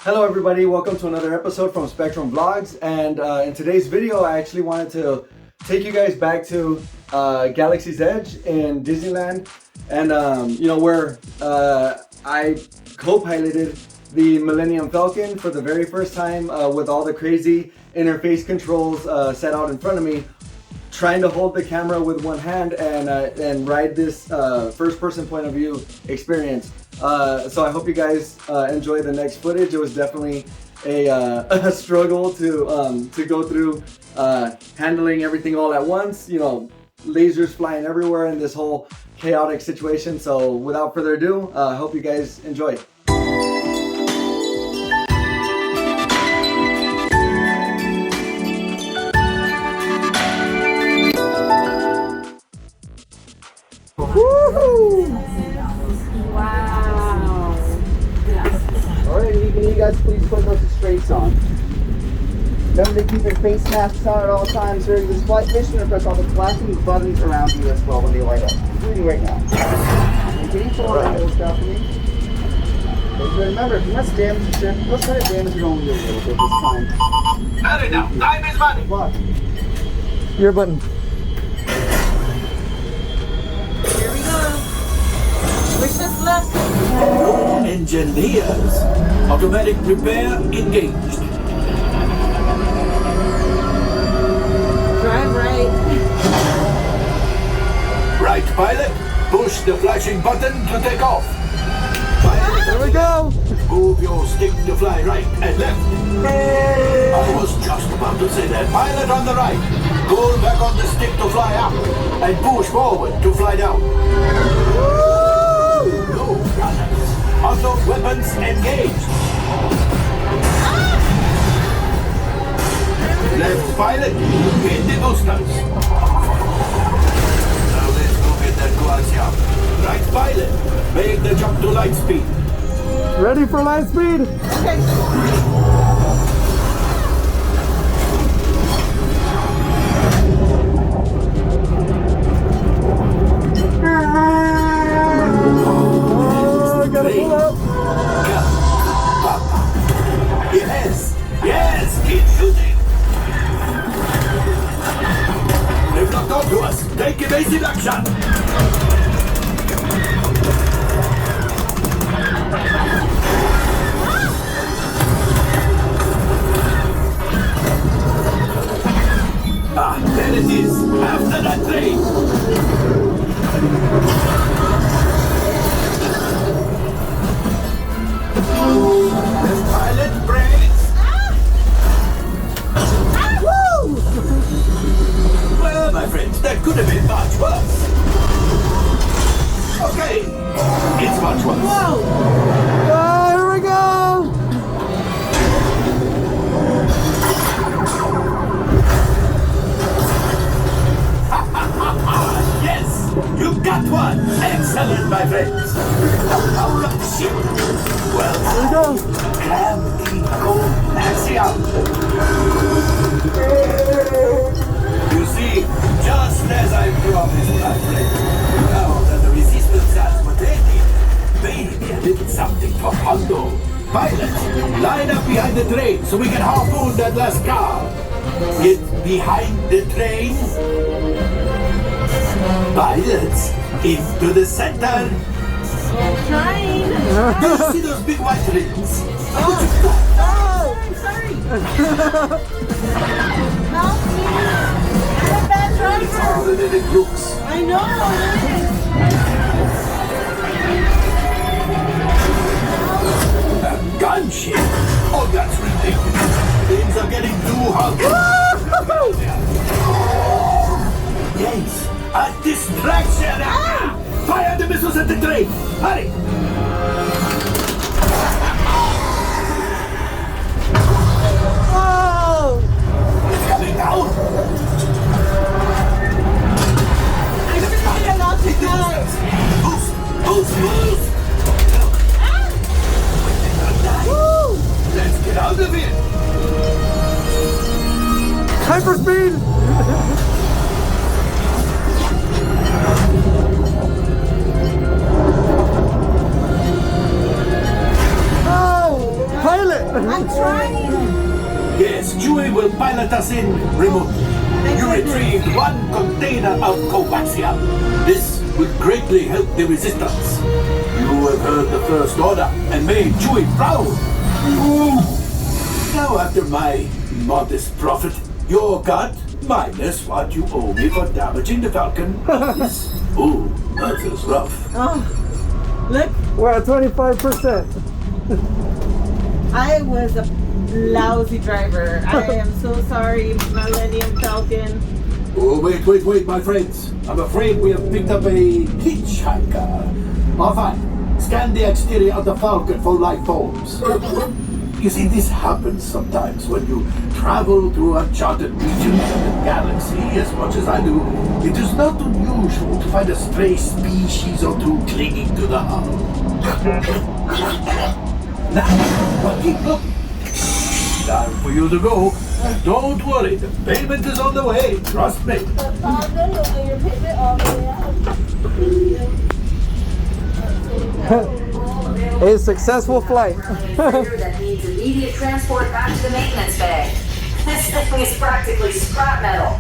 Hello everybody, welcome to another episode from Spectrum Vlogs, and in today's video I actually wanted to take you guys back to Galaxy's Edge in Disneyland, and where I co-piloted the Millennium Falcon for the very first time with all the crazy interface controls set out in front of me, trying to hold the camera with one hand and ride this first person point of view experience. So I hope you guys enjoy the next footage. It was definitely a struggle to go through handling everything all at once, lasers flying everywhere in this whole chaotic situation. So without further ado, I hope you guys enjoy. Wow. Alright, can you guys please put those straights on? Remember to keep your face masks on at all times during this flight mission, and press all the flashing buttons around you as well when they light up, including right now. And can you pull that little stuff for me? Okay, remember, if you must damage the ship, let's try to damage it only a little bit this time. Hurry now, time is money. What? Your button. Here we go. Wish us luck. Engineers. Automatic repair engaged. Drive right. Right, pilot. Push the flashing button to take off. Pilot, There we go! move your stick to fly right and left. I was just about to say that. Pilot on the right. Pull back on the stick to fly up. And push forward to fly down. No gunners. Auto weapons engaged. Left pilot, hit the boosters. Now let's go get that Glacia. Right pilot, make the jump to light speed. Ready for light speed? Okay. Oh, gotta pull up. Yes, yes, keep shooting. They've not got to us. Take evasive action. Ah, there it is. After that train. Left pilot brakes. Well, my friends, that could have been much worse. Okay, it's much worse. Whoa. Oh, here we go! Yes, you got one. Excellent, my friends. Power up the ship. Well, Here we go! clam go axial. You see, just as I promised, my friends, now that the resistance has rotated, maybe a little something for Hondo. Pilots, line up behind the train so we can harpoon that last car. Get behind the train. Pilots, into the center. Trying. Do you see those big white rings? Oh, sorry. Help me. I'm a bad It's driver. harder than it looks. I know it is. A gunship? Oh, that's ridiculous. Things are getting too hot. Yes, a distraction. Fire the missiles at the train. Hurry. Oh! It's coming down. I figured it out to go. Boost, boost, boost. Woo! Let's get out of here. Hyperspeed! Oh! Pilot! it. I'm trying. Yes, Chewie will pilot us in remotely. You retrieved one container of coaxium. This will greatly help the resistance. You have heard the First Order and made Chewie proud. Ooh. Now, after my modest profit, your cut minus what you owe me for damaging the Falcon. Ooh, that is rough. Oh, look, We're at 25%. I was a lousy driver. I am so sorry, Millennium Falcon. Oh, wait, my friends. I'm afraid we have picked up a hitchhiker. Oh, fine. Scan the exterior of the Falcon for life forms. You see, this happens sometimes when you travel through uncharted regions of the galaxy as much as I do. It is not unusual to find a stray species or two clinging to the hull. Now, keep looking. Time for you to go. Don't worry, the payment is on the way. Trust me. A successful flight. That needs immediate transport back to the maintenance bay. This thing is practically scrap metal.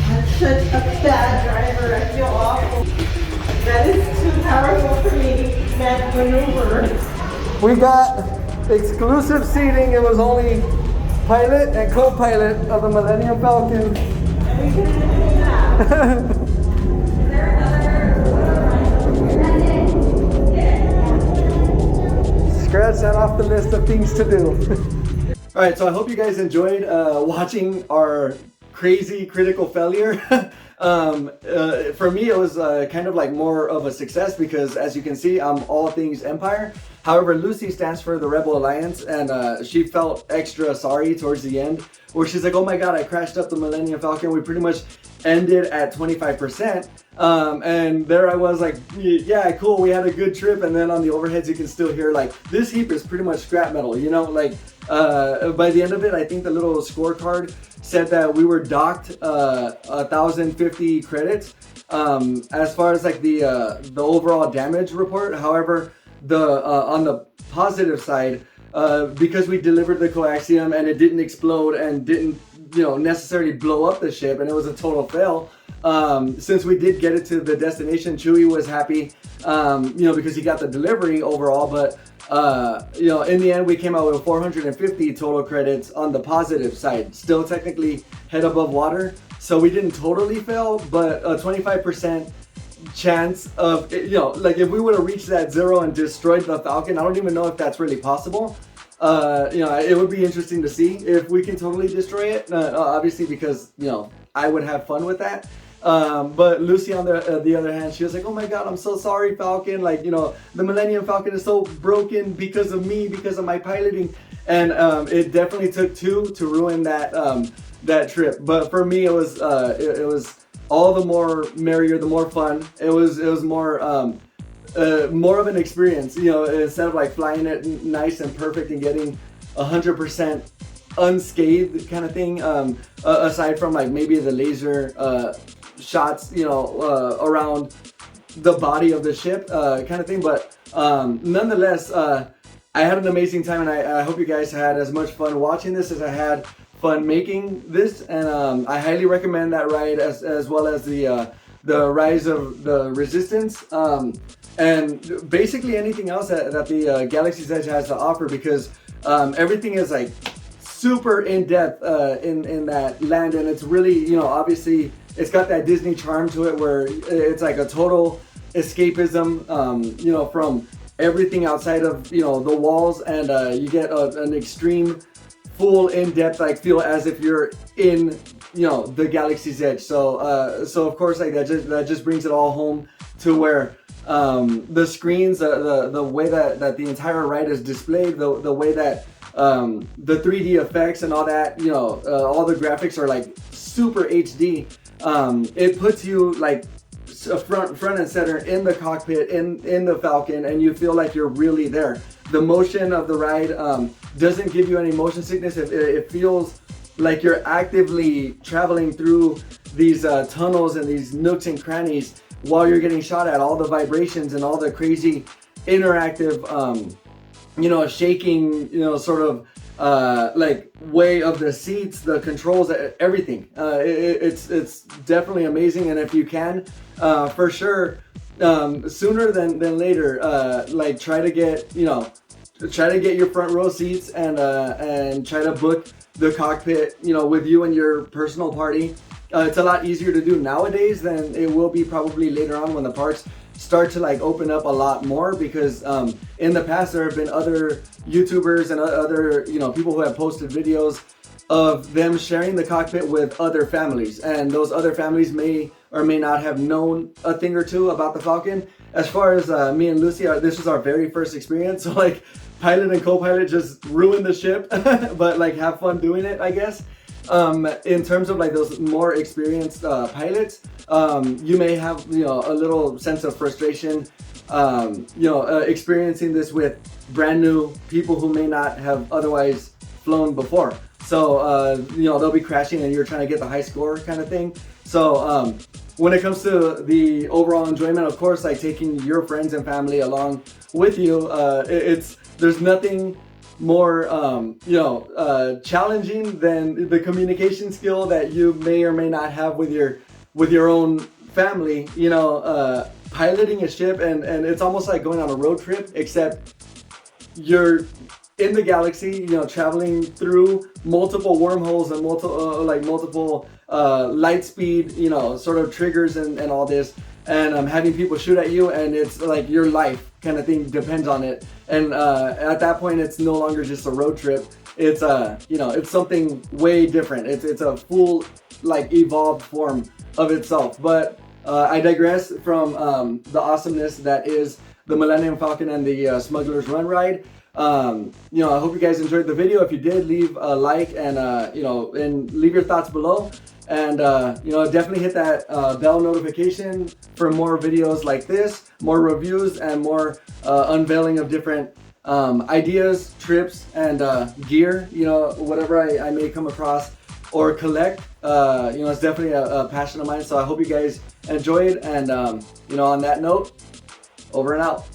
I'm such a bad driver. I feel awful. That is too powerful for me. That maneuver. We got exclusive seating. It was only pilot and co-pilot of the Millennium Falcon. And we couldn't do that. Scratch that off the list of things to do. All right, so I hope you guys enjoyed watching our crazy critical failure. For me, it was kind of like more of a success because, as you can see, I'm all things Empire. However, Lucy stands for the Rebel Alliance, and she felt extra sorry towards the end, where she's like, oh my god, I crashed up the Millennium Falcon. We pretty much ended at 25%. And there I was like, yeah, cool, we had a good trip. And then on the overheads, you can still hear like, this heap is pretty much scrap metal, you know, like by the end of it, I think the little scorecard said that we were docked 1,050 credits as far as like the overall damage report. However, on the positive side, because we delivered the coaxium and it didn't explode and didn't, you know, necessarily blow up the ship, and it was a total fail. Since we did get it to the destination, Chewie was happy, you know, because he got the delivery overall. But you know, in the end, we came out with 450 total credits on the positive side. Still technically head above water, so we didn't totally fail, but a 25% chance of, you know, like if we would have reached that zero and destroyed the Falcon, I don't even know if that's really possible. You know, it would be interesting to see if we can totally destroy it. Obviously, because, you know, I would have fun with that. But Lucy, on the other hand, she was like, oh my god, I'm so sorry, Falcon. Like, you know, the Millennium Falcon is so broken because of me, because of my piloting. And it definitely took two to ruin that that trip. But for me, it was all the more merrier, the more fun. It was more of an experience, you know, instead of like flying it nice and perfect and getting 100% unscathed kind of thing, aside from like maybe the laser shots, you know, around the body of the ship kind of thing. But nonetheless, I had an amazing time, and I hope you guys had as much fun watching this as I had fun making this. And I highly recommend that ride, as well as the Rise of the Resistance, and basically anything else that the Galaxy's Edge has to offer, because everything is like super in depth in that land, and it's really, you know, obviously it's got that Disney charm to it, where it's like a total escapism, you know, from everything outside of, you know, the walls, and you get an extreme full in-depth like feel as if you're in, you know, the Galaxy's Edge. So so of course, like that just brings it all home to where the screens, the way that the entire ride is displayed, the way that the 3D effects and all that, you know, all the graphics are like super HD. It puts you like front and center in the cockpit, in the Falcon, and you feel like you're really there. The motion of the ride doesn't give you any motion sickness. It feels like you're actively traveling through these tunnels and these nooks and crannies while you're getting shot at, all the vibrations and all the crazy interactive, shaking, sort of like way of the seats, the controls, everything. It's definitely amazing. And if you can, for sure, sooner than later, like try to get your front row seats and try to book the cockpit, with you and your personal party. It's a lot easier to do nowadays than it will be probably later on when the parks start to like open up a lot more, because in the past there have been other YouTubers and other people who have posted videos of them sharing the cockpit with other families, and those other families may or may not have known a thing or two about the Falcon. As far as me and Lucy, this was our very first experience, so like pilot and co-pilot just ruined the ship but like have fun doing it, I guess. In terms of like those more experienced pilots, you may have a little sense of frustration, experiencing this with brand new people who may not have otherwise flown before. So they'll be crashing and you're trying to get the high score kind of thing. So when it comes to the overall enjoyment, of course, like taking your friends and family along with you, there's nothing more challenging than the communication skill that you may or may not have with your own family, piloting a ship, and it's almost like going on a road trip, except you're in the galaxy, traveling through multiple wormholes and multiple light speed, sort of triggers and all this, and having people shoot at you, and it's like your life kind of thing depends on it. And at that point, it's no longer just a road trip. It's it's something way different. It's a full like evolved form of itself. But I digress from the awesomeness that is the Millennium Falcon and the Smuggler's Run ride. I hope you guys enjoyed the video. If you did, leave a like and and leave your thoughts below. And definitely hit that bell notification for more videos like this, more reviews, and more unveiling of different ideas, trips, and gear. Whatever I may come across or collect. It's definitely a passion of mine. So I hope you guys enjoyed. And on that note, over and out.